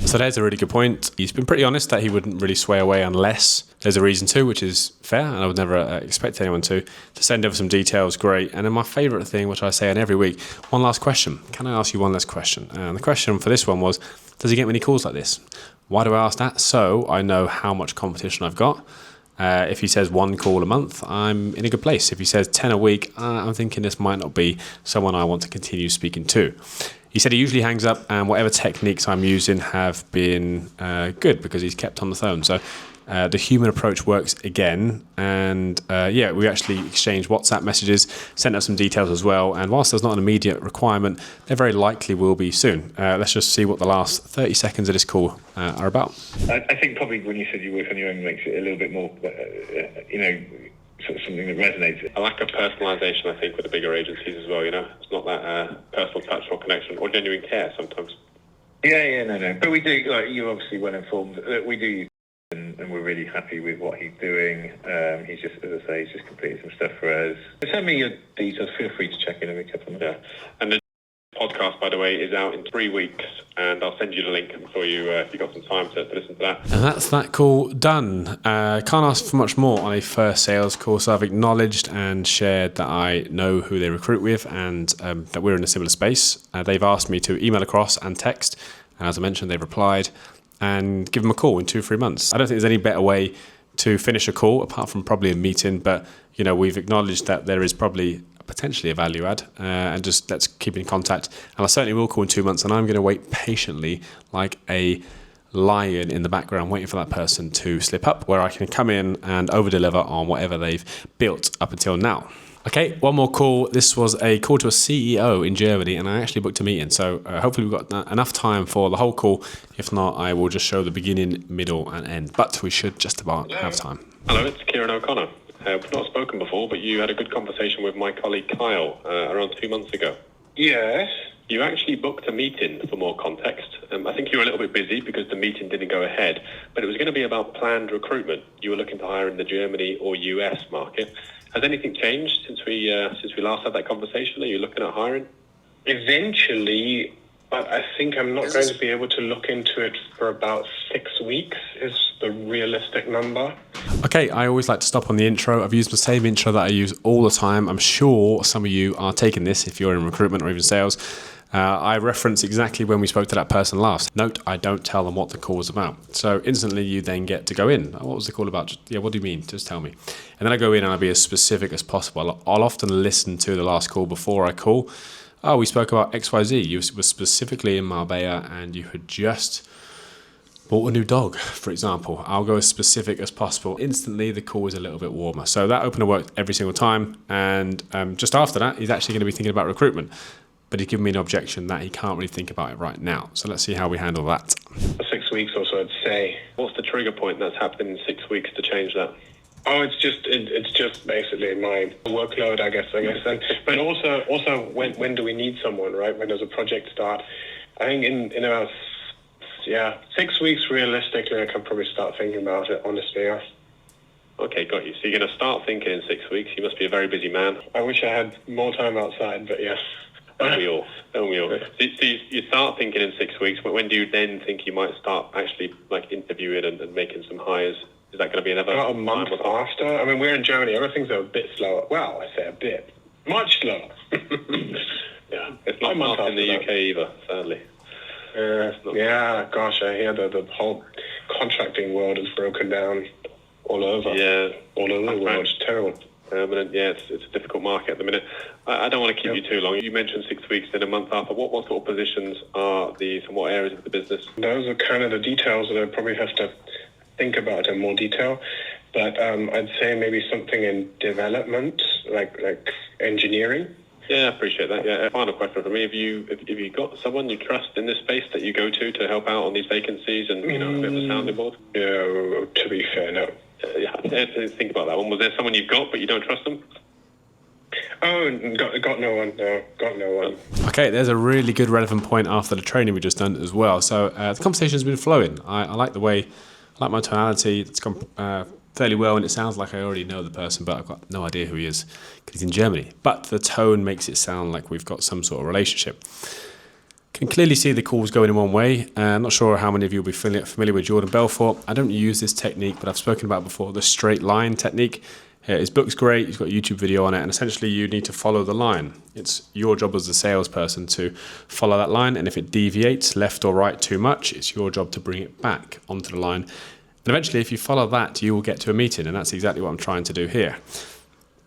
S2: So there's a really good point. He's been pretty honest that he wouldn't really sway away unless there's a reason to, which is fair, and I would never expect anyone to send over some details. Great. And then my favourite thing, which I say on every week, one last question. Can I ask you one last question? And the question for this one was, does he get many calls like this? Why do I ask that? So I know how much competition I've got. If he says 1 call a month, I'm in a good place. If he says 10 a week, I'm thinking this might not be someone I want to continue speaking to. He said he usually hangs up, and whatever techniques I'm using have been good because he's kept on the phone. So the human approach works again. And we actually exchanged WhatsApp messages, sent out some details as well. And whilst there's not an immediate requirement, there very likely will be soon. Let's just see what the last 30 seconds of this call are about.
S9: I think probably when you said you work on your own makes it a little bit more, sort of something that resonates.
S8: A lack of personalisation, I think, with the bigger agencies as well, It's not that personal touch or connection or genuine care sometimes.
S9: Yeah, no. But we do, you're obviously well informed. We do, and we're really happy with what he's doing. He's just, as I say, he's just completed some stuff for us. Send me your details. Feel free to check in every couple of months.
S8: Yeah. And the podcast, by the way, is out in 3 weeks, and I'll send you the link for you if you've got some time to listen to that.
S2: And that's that call done. Can't ask for much more on a first sales call. So I've acknowledged and shared that I know who they recruit with, and that we're in a similar space. They've asked me to email across and text, and as I mentioned, they've replied, and give them a call in 2-3 months. I don't think there's any better way to finish a call apart from probably a meeting, but we've acknowledged that there is probably potentially a value add, and just let's keep in contact. And I certainly will call in 2 months, and I'm going to wait patiently like a lion in the background waiting for that person to slip up, where I can come in and over deliver on whatever they've built up until now. Okay, one more call. This was a call to a CEO in Germany, and I actually booked a meeting. So hopefully we've got enough time for the whole call. If not, I will just show the beginning, middle and end. But we should just about have time.
S8: Hello, it's Kieran O'Connor. We've not spoken before, but you had a good conversation with my colleague Kyle around 2 months ago.
S9: Yes.
S8: You actually booked a meeting for more context. I think you were a little bit busy because the meeting didn't go ahead, but it was going to be about planned recruitment. You were looking to hire in the Germany or US market. Has anything changed since we last had that conversation? Are you looking at hiring?
S10: Eventually, but I think I'm not going to be able to look into it for about 6 weeks is the realistic number.
S2: Okay, I always like to stop on the intro. I've used the same intro that I use all the time. I'm sure some of you are taking this if you're in recruitment or even sales. I reference exactly when we spoke to that person last. Note, I don't tell them what the call was about. So instantly you then get to go in. What was the call about? What do you mean? Just tell me. And then I go in and I'll be as specific as possible. I'll often listen to the last call before I call. Oh, we spoke about XYZ. You were specifically in Marbella and you had just bought a new dog, for example. I'll go as specific as possible. Instantly, the call is a little bit warmer. So that opener worked every single time. And just after that, he's actually going to be thinking about recruitment. But he's given me an objection that he can't really think about it right now. So let's see how we handle that.
S10: For 6 weeks or so, I'd say.
S8: What's the trigger point that's happened in 6 weeks to change that?
S10: Oh, it's just basically my workload, I guess. And, but also when do we need someone, right? When does a project start? I think in about 6 weeks realistically, I can probably start thinking about it. Honestly, yeah.
S8: Okay, got you. So you're going to start thinking in 6 weeks. You must be a very busy man.
S10: I wish I had more time outside, but yes.
S8: Don't we all? So you start thinking in 6 weeks, but when do you then think you might start actually like interviewing and making some hires? Is that going to be another
S10: about a month after? I mean, we're in Germany. Everything's a bit slower. Well, I say a bit. Much slower.
S8: Yeah. It's not fast in the UK either, sadly.
S10: Gosh, I hear the whole contracting world is broken down all over.
S8: Yeah.
S10: All over the world. It's terrible.
S8: It's a difficult market at the minute. I don't want to keep you too long. You mentioned 6 weeks, then a month after. What sort of positions are these and what areas of the business?
S10: Those are kind of the details that I probably have to think about in more detail. But I'd say maybe something in development, like engineering.
S8: Yeah, I appreciate that. Yeah, final question for me: Have you got someone you trust in this space that you go to help out on these vacancies and a bit of a sounding board?
S10: Yeah, to be fair, no.
S8: Think about that one. Was there someone you've got but you don't trust them?
S10: Oh, got no one. No, got no one.
S2: Okay, there's a really good relevant point after the training we just done as well. So the conversation's been flowing. I like the way, I like my tonality. It's gone fairly well, and it sounds like I already know the person, but I've got no idea who he is because he's in Germany. But the tone makes it sound like we've got some sort of relationship. Can clearly see the calls going in one way. I'm not sure how many of you will be familiar with Jordan Belfort. I don't use this technique, but I've spoken about before, the straight line technique. His book's great. He's got a YouTube video on it, and essentially you need to follow the line. It's your job as the salesperson to follow that line, and if it deviates left or right too much, it's your job to bring it back onto the line. And eventually, if you follow that, you will get to a meeting, and that's exactly what I'm trying to do here.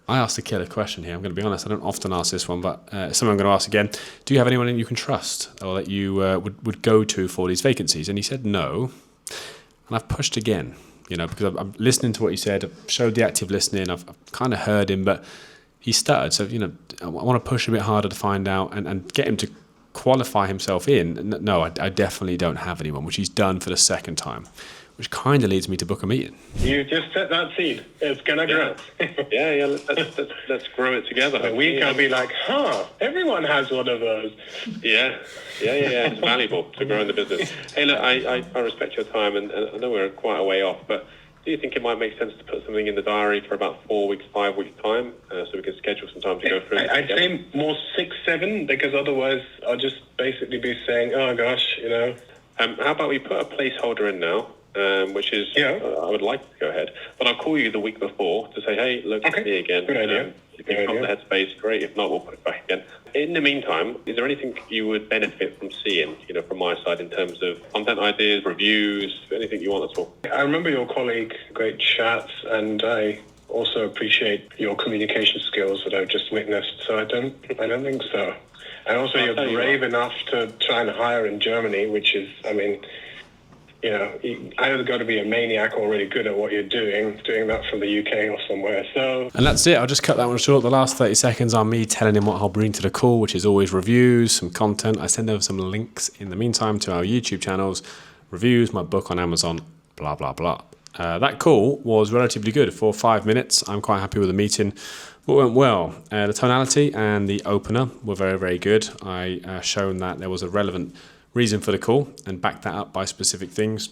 S2: I asked a killer question here. I'm going to be honest. I don't often ask this one, but something I'm going to ask again. Do you have anyone you can trust or that you would go to for these vacancies? And he said no. And I've pushed again, because I'm listening to what he said. I've showed the active listening. I've kind of heard him, but he stuttered. So, I want to push a bit harder to find out and get him to qualify himself in. No, I definitely don't have anyone, which he's done for the second time, which kind of leads me to book a meeting.
S10: You just set that seed. It's going to grow.
S8: Let's grow it together.
S10: So we can be like, everyone has one of those.
S8: Yeah. It's valuable to grow in the business. Hey, look, I respect your time, and I know we're quite a way off, but do you think it might make sense to put something in the diary for about 4 weeks, 5 weeks time, so we can schedule some time to go through?
S10: I'd say more 6, 7, because otherwise I'll just basically be saying, oh gosh,
S8: How about we put a placeholder in now? Which is, I would like to go ahead, but I'll call you the week before to say, hey, look, it's me again.
S10: Good idea.
S8: If you've got the headspace, great. If not, we'll put it back again. In the meantime, is there anything you would benefit from seeing, from my side in terms of content ideas, reviews, anything you want at all?
S10: I remember your colleague, great chats, and I also appreciate your communication skills that I've just witnessed. So I don't think so. And also, you're brave enough to try and hire in Germany, which is, either got to be a maniac or really good at what you're doing that from the UK or somewhere. So,
S2: and that's it. I'll just cut that one short. The last 30 seconds are me telling him what I'll bring to the call, which is always reviews, some content. I send over some links in the meantime to our YouTube channels, reviews, my book on Amazon, blah, blah, blah. That call was relatively good for 5 minutes. I'm quite happy with the meeting. What went well? The tonality and the opener were very, very good. I shown that there was a relevant reason for the call and backed that up by specific things.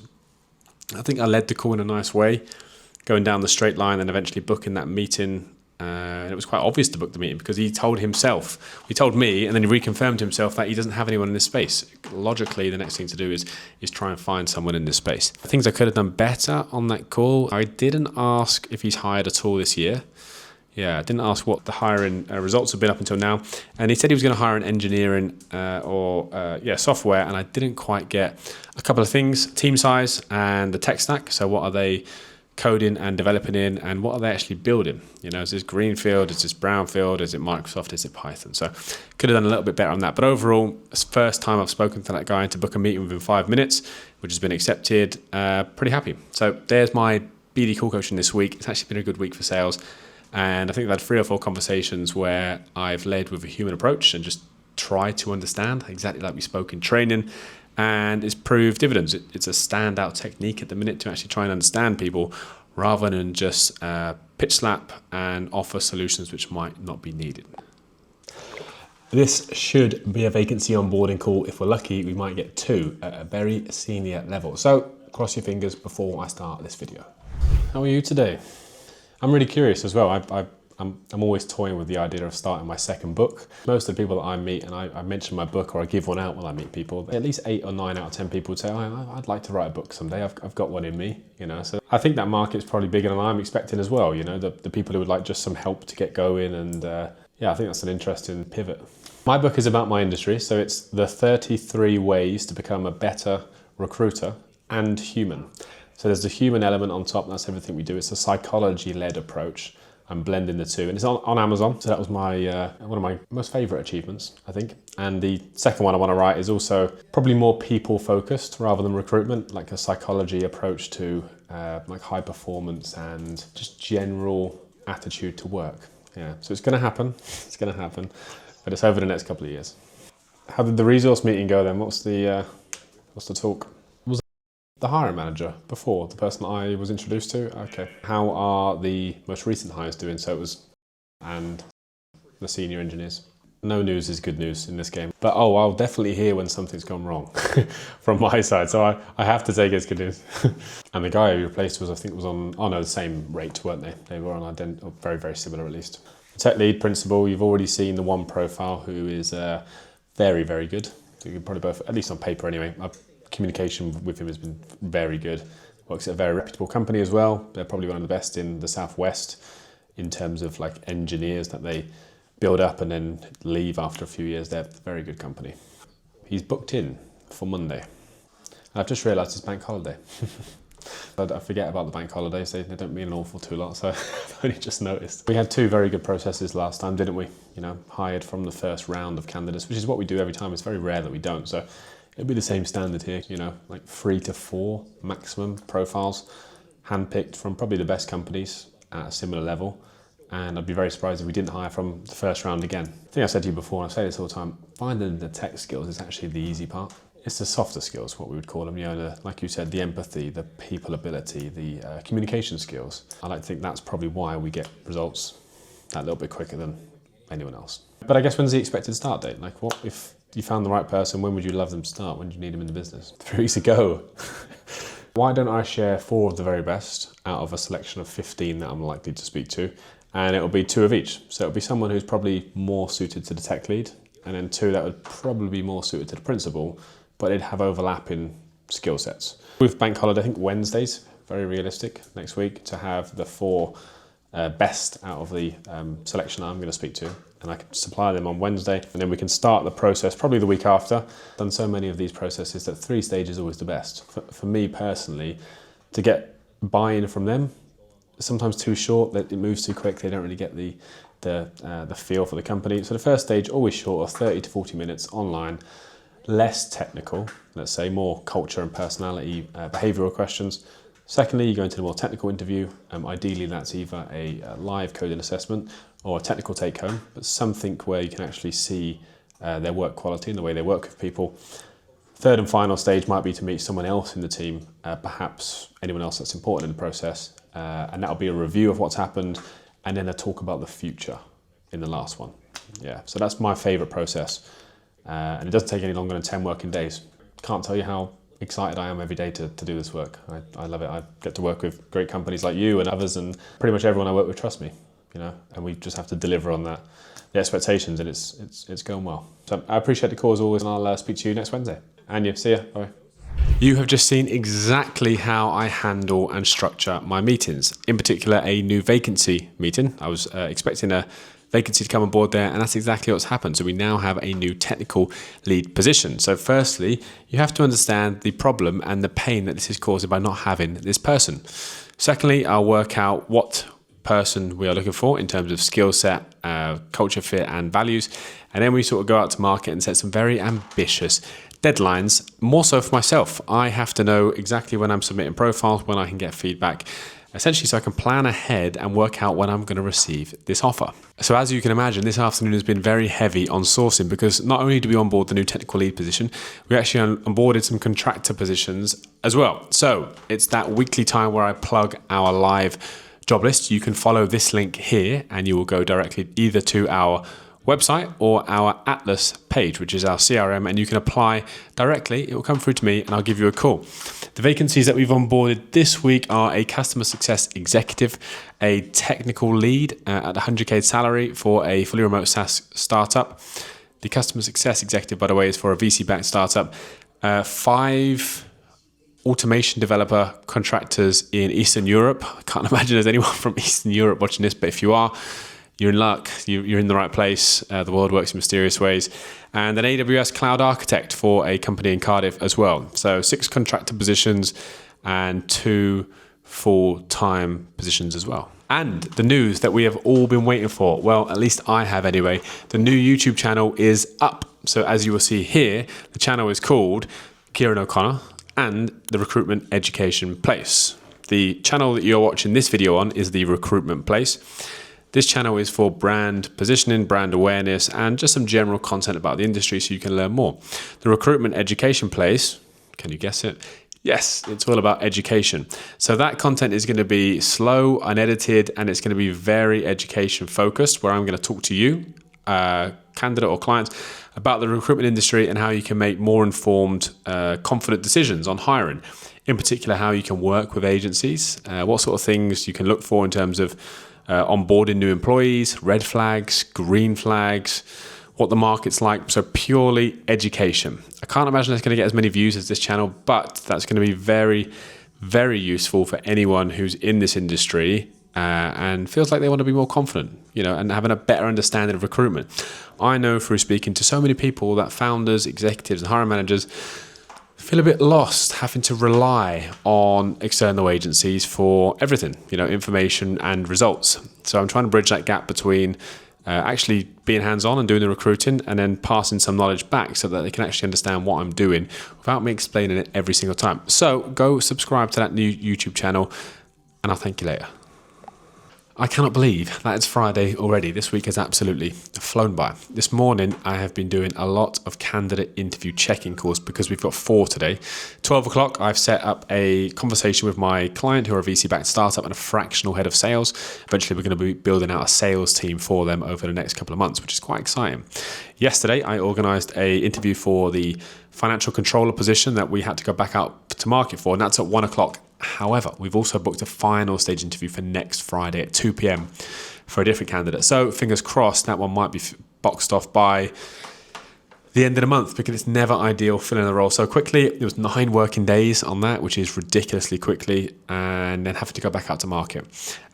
S2: I think I led the call in a nice way, going down the straight line and eventually booking that meeting. And it was quite obvious to book the meeting because he told me, and then he reconfirmed himself that he doesn't have anyone in this space. Logically, the next thing to do is try and find someone in this space. Things I could have done better on that call. I didn't ask if he's hired at all this year. Yeah, I didn't ask what the hiring results have been up until now. And he said he was going to hire an engineering software, and I didn't quite get a couple of things: team size and the tech stack. So what are they coding and developing in, and what are they actually building? Is this greenfield? Is this brownfield? Is it Microsoft? Is it Python? So could have done a little bit better on that. But overall, it's the first time I've spoken to that guy to book a meeting within 5 minutes, which has been accepted. Pretty happy. So there's my BD call coaching this week. It's actually been a good week for sales. And I think I've had 3 or 4 conversations where I've led with a human approach and just tried to understand, exactly like we spoke in training, and it's proved dividends. It's a standout technique at the minute to actually try and understand people rather than just pitch slap and offer solutions which might not be needed. This should be a vacancy onboarding call. If we're lucky, we might get 2 at a very senior level. So cross your fingers before I start this video. How are you today? I'm really curious as well. I'm always toying with the idea of starting my second book. Most of the people that I meet, and I mention my book or I give one out when I meet people, at least 8 or 9 out of 10 people would say, I'd like to write a book someday. I've got one in me, you know. So I think that market's probably bigger than I'm expecting as well, you know, the people who would like just some help to get going. And yeah, I think that's an interesting pivot. My book is about my industry, so it's the 33 ways to become a better recruiter and human. So there's the human element on top, that's everything we do. It's a psychology-led approach. I'm blending the two, and it's on Amazon. So that was my one of my most favorite achievements, I think. And the second one I want to write is also probably more people-focused rather than recruitment, like a psychology approach to like high performance and just general attitude to work. Yeah, so it's going to happen. It's going to happen, but it's over the next couple of years. How did the resource meeting go then? What's the talk? Was the hiring manager before, the person I was introduced to? Okay. How are the most recent hires doing? So it was, and the senior engineers. No news is good news in this game. But I'll definitely hear when something's gone wrong from my side. So I have to take it as good news. And the guy who replaced was, I think, was on, the same rate, weren't they? They were on very, very similar at least. Tech lead principal, you've already seen the one profile who is very, very good. So you can probably both, at least on paper anyway, our communication with him has been very good. Works at a very reputable company as well. They're probably one of the best in the Southwest in terms of like engineers that they build up and then leave after a few years. They're a very good company. He's booked in for Monday. I've just realised it's bank holiday. I forget about the bank holidays, they don't mean an awful lot, so I've only just noticed. We had 2 very good processes last time, didn't we? You know, hired from the first round of candidates, which is what we do every time. It's very rare that we don't, so it'll be the same standard here, you know, like 3 to 4 maximum profiles, handpicked from probably the best companies at a similar level. And I'd be very surprised if we didn't hire from the first round again. I think I said to you before, and I say this all the time, finding the tech skills is actually the easy part. It's the softer skills, what we would call them, you know, like you said, the empathy, the people ability, the communication skills. I like to think that's probably why we get results that little bit quicker than anyone else. But I guess when's the expected start date? Like what, if you found the right person, when would you love them to start? When do you need them in the business? 3 weeks ago. Why don't I share 4 of the very best out of a selection of 15 that I'm likely to speak to? And it'll be 2 of each. So it'll be someone who's probably more suited to the tech lead, and then 2 that would probably be more suited to the principal, but it'd have overlapping skill sets. With bank holiday, I think Wednesday's very realistic next week to have the 4 best out of the selection I'm going to speak to, and I can supply them on Wednesday, and then we can start the process probably the week after. I've done so many of these processes that 3 stages is always the best. For me personally, to get buy-in from them, sometimes too short, that it moves too quick, they don't really get the feel for the company. So the first stage, always shorter, 30 to 40 minutes online, less technical, let's say, more culture and personality, behavioural questions. Secondly, you go into the more technical interview. Ideally, that's either a live coding assessment or a technical take-home, but something where you can actually see their work quality and the way they work with people. Third and final stage might be to meet someone else in the team, perhaps anyone else that's important in the process, and that'll be a review of what's happened, and then a talk about the future in the last one. Yeah, so that's my favourite process. And it doesn't take any longer than 10 working days. Can't tell you how excited I am every day to do this work. I love it. I get to work with great companies like you and others, and pretty much everyone I work with trusts me, you know, and we just have to deliver on the expectations, and it's going well. So I appreciate the call as always, and I'll speak to you next Wednesday. And you, see ya, bye. You have just seen exactly how I handle and structure my meetings, in particular a new vacancy meeting. I was expecting a vacancy to come on board there, and that's exactly what's happened. So we now have a new technical lead position. So firstly, you have to understand the problem and the pain that this is causing by not having this person. Secondly, I'll work out what person we are looking for in terms of skill set, culture fit and values. And then we sort of go out to market and set some very ambitious deadlines, more so for myself. I have to know exactly when I'm submitting profiles, when I can get feedback, essentially so I can plan ahead and work out when I'm going to receive this offer. So as you can imagine, this afternoon has been very heavy on sourcing, because not only do we onboard the new technical lead position, we actually onboarded some contractor positions as well. So it's that weekly time where I plug our live job list. You can follow this link here and you will go directly either to our website or our Atlas page, which is our CRM, and you can apply directly. It will come through to me and I'll give you a call. The vacancies that we've onboarded this week are a customer success executive, a technical lead at 100k salary for a fully remote SaaS startup. The customer success executive, by the way, is for a VC-backed startup. 5 automation developer contractors in Eastern Europe. I can't imagine there's anyone from Eastern Europe watching this, but if you are, you're in luck. You're in the right place. The world works in mysterious ways. And an AWS cloud architect for a company in Cardiff as well. So 6 contractor positions and 2 full-time positions as well. And the news that we have all been waiting for, well, at least I have anyway, the new YouTube channel is up. So as you will see here, the channel is called Kieran O'Connor and the Recruitment Education Place. The channel that you're watching this video on is the Recruitment Place. This channel is for brand positioning, brand awareness, and just some general content about the industry so you can learn more. The Recruitment Education Place, can you guess it? Yes, it's all about education. So that content is going to be slow, unedited, and it's going to be very education focused, where I'm going to talk to you, candidate or clients, about the recruitment industry and how you can make more informed, confident decisions on hiring. In particular, how you can work with agencies, what sort of things you can look for in terms of onboarding new employees, red flags, green flags, what the market's like. So purely education. I can't imagine it's going to get as many views as this channel, but that's going to be very, very useful for anyone who's in this industry and feels like they want to be more confident, and having a better understanding of recruitment. I know through speaking to so many people that founders, executives, and hiring managers feel a bit lost having to rely on external agencies for everything, information and results. So I'm trying to bridge that gap between actually being hands-on and doing the recruiting and then passing some knowledge back so that they can actually understand what I'm doing without me explaining it every single time. So go subscribe to that new YouTube channel and I'll thank you later. I cannot believe that it's Friday already. This week has absolutely flown by. This morning, I have been doing a lot of candidate interview check-in calls because we've got 4 today. 12 o'clock, I've set up a conversation with my client who are a VC-backed startup and a fractional head of sales. Eventually, we're going to be building out a sales team for them over the next couple of months, which is quite exciting. Yesterday, I organised an interview for the financial controller position that we had to go back out to market for, and that's at 1 o'clock. However, we've also booked a final stage interview for next Friday at 2 p.m. for a different candidate. So fingers crossed that one might be boxed off by the end of the month, because it's never ideal filling a role so quickly. It was 9 working days on that, which is ridiculously quickly, and then having to go back out to market.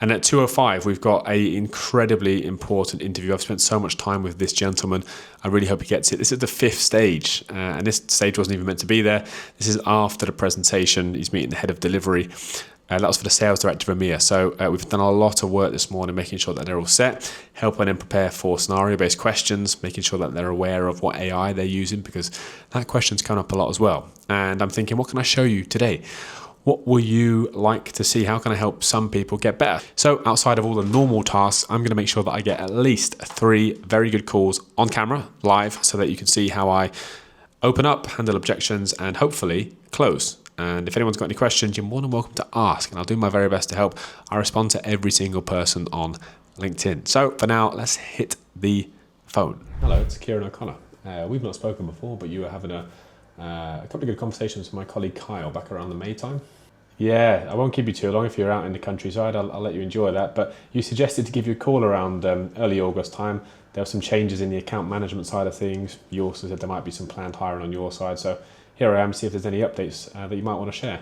S2: And at 2:05, we've got an incredibly important interview. I've spent so much time with this gentleman. I really hope he gets it. This is the 5th stage, and this stage wasn't even meant to be there. This is after the presentation. He's meeting the head of delivery. That was for the sales director of EMEA. So we've done a lot of work this morning, making sure that they're all set, helping them prepare for scenario-based questions, making sure that they're aware of what AI they're using, because that question's come up a lot as well. And I'm thinking, what can I show you today? What will you like to see? How can I help some people get better? So outside of all the normal tasks, I'm going to make sure that I get at least 3 very good calls on camera, live, so that you can see how I open up, handle objections, and hopefully close. And if anyone's got any questions, you're more than welcome to ask, and I'll do my very best to help. I respond to every single person on LinkedIn. So for now, let's hit the phone. Hello, it's Kieran O'Connor. We've not spoken before, but you were having a couple of good conversations with my colleague Kyle back around the May time. Yeah, I won't keep you too long. If you're out in the countryside, I'll let you enjoy that. But you suggested to give you a call around early August time. There were some changes in the account management side of things. You also said there might be some planned hiring on your side. So here I am, see if there's any updates that you might want to share.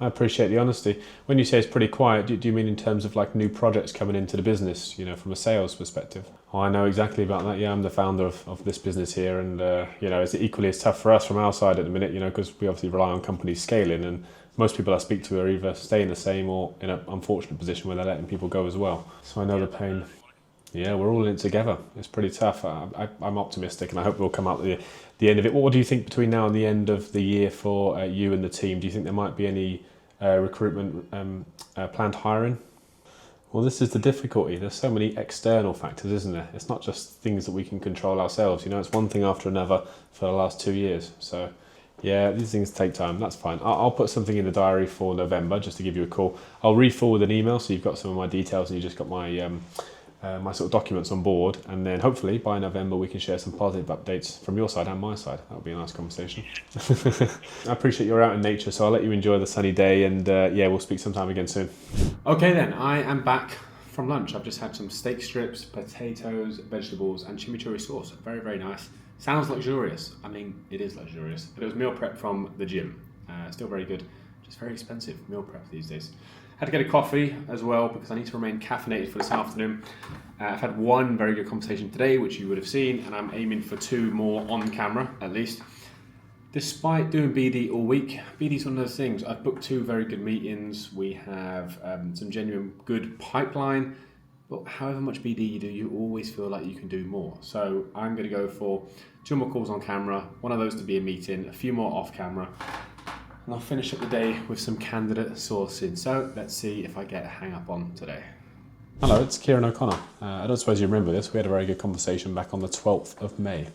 S2: I appreciate the honesty. When you say it's pretty quiet, do you mean in terms of like new projects coming into the business, from a sales perspective? Oh, I know exactly about that. Yeah, I'm the founder of this business here, and it's equally as tough for us from our side at the minute, because we obviously rely on companies scaling, and most people I speak to are either staying the same or in an unfortunate position where they're letting people go as well. So I know the pain. Yeah, we're all in it together. It's pretty tough. I'm optimistic, and I hope we'll come out the end of it. What do you think between now and the end of the year for you and the team? Do you think there might be any recruitment planned hiring. Well, this is the difficulty. There's so many external factors, isn't there? It's not just things that we can control ourselves. You know, it's one thing after another for the last 2 years. So, yeah, these things take time. That's fine. I'll put something in the diary for November just to give you a call. I'll re-forward an email so you've got some of my details and you just got my my sort of documents on board. And then hopefully by November we can share some positive updates from your side and my side. That would be a nice conversation. I appreciate you're out in nature, so I'll let you enjoy the sunny day. And yeah, we'll speak sometime again soon. Okay then, I am back from lunch. I've just had some steak strips, potatoes, vegetables and chimichurri sauce. Very, very nice. Sounds luxurious. I mean, it is luxurious. But it was meal prep from the gym. Still very good. Just very expensive meal prep these days. Had to get a coffee as well because I need to remain caffeinated for this afternoon. I've had one very good conversation today, which you would have seen, and I'm aiming for 2 more on camera at least. Despite doing BD all week, BD's one of those things. I've booked 2 very good meetings. We have some genuine good pipeline, but however much BD you do, you always feel like you can do more. So I'm going to go for 2 more calls on camera, one of those to be a meeting, a few more off camera, and I'll finish up the day with some candidate sourcing. So let's see if I get a hang up on today. Hello, it's Kieran O'Connor. I don't suppose you remember this. We had a very good conversation back on the 12th of May.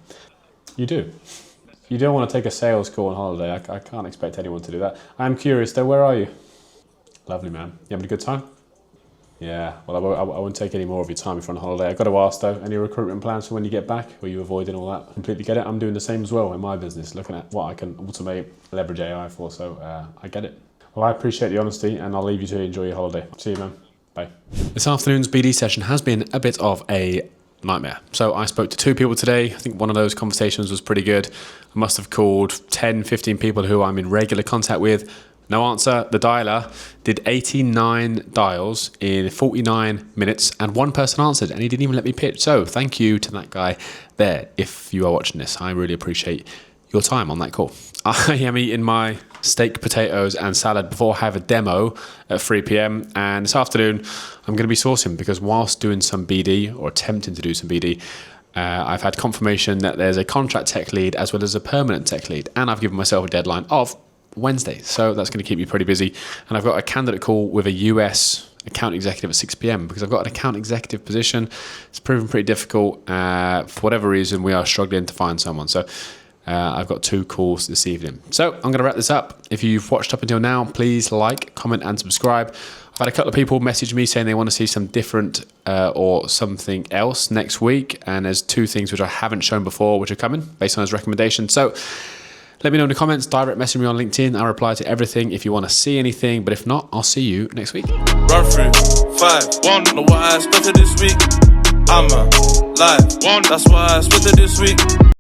S2: You do? You don't want to take a sales call on holiday. I can't expect anyone to do that. I'm curious though, where are you? Lovely, man. You having a good time? Yeah, well, I won't take any more of your time if you're on holiday. I've got to ask though, any recruitment plans for when you get back? Or are you avoiding all that? Completely get it. I'm doing the same as well in my business, looking at what I can automate, leverage AI for, so I get it. Well, I appreciate the honesty and I'll leave you to enjoy your holiday. See you, man. Bye. This afternoon's BD session has been a bit of a nightmare. So I spoke to 2 people today. I think one of those conversations was pretty good. I must have called 10, 15 people who I'm in regular contact with. No answer. The dialer did 89 dials in 49 minutes and 1 person answered and he didn't even let me pitch. So thank you to that guy there. If you are watching this, I really appreciate your time on that call. I am eating my steak, potatoes and salad before I have a demo at 3 p.m. And this afternoon, I'm going to be sourcing because whilst doing some BD or attempting to do some BD, I've had confirmation that there's a contract tech lead as well as a permanent tech lead. And I've given myself a deadline of Wednesday. So that's going to keep me pretty busy. And I've got a candidate call with a US account executive at 6 p.m. because I've got an account executive position. It's proven pretty difficult. For whatever reason, we are struggling to find someone. So I've got 2 calls this evening. So I'm going to wrap this up. If you've watched up until now, please like, comment and subscribe. I've had a couple of people message me saying they want to see some different or something else next week. And there's 2 things which I haven't shown before which are coming based on his recommendation. So let me know in the comments, direct message me on LinkedIn. I'll reply to everything if you want to see anything. But if not, I'll see you next week.
S7: Run through 5, won't know what I expected this week. I'm alive, that's why I expected this week.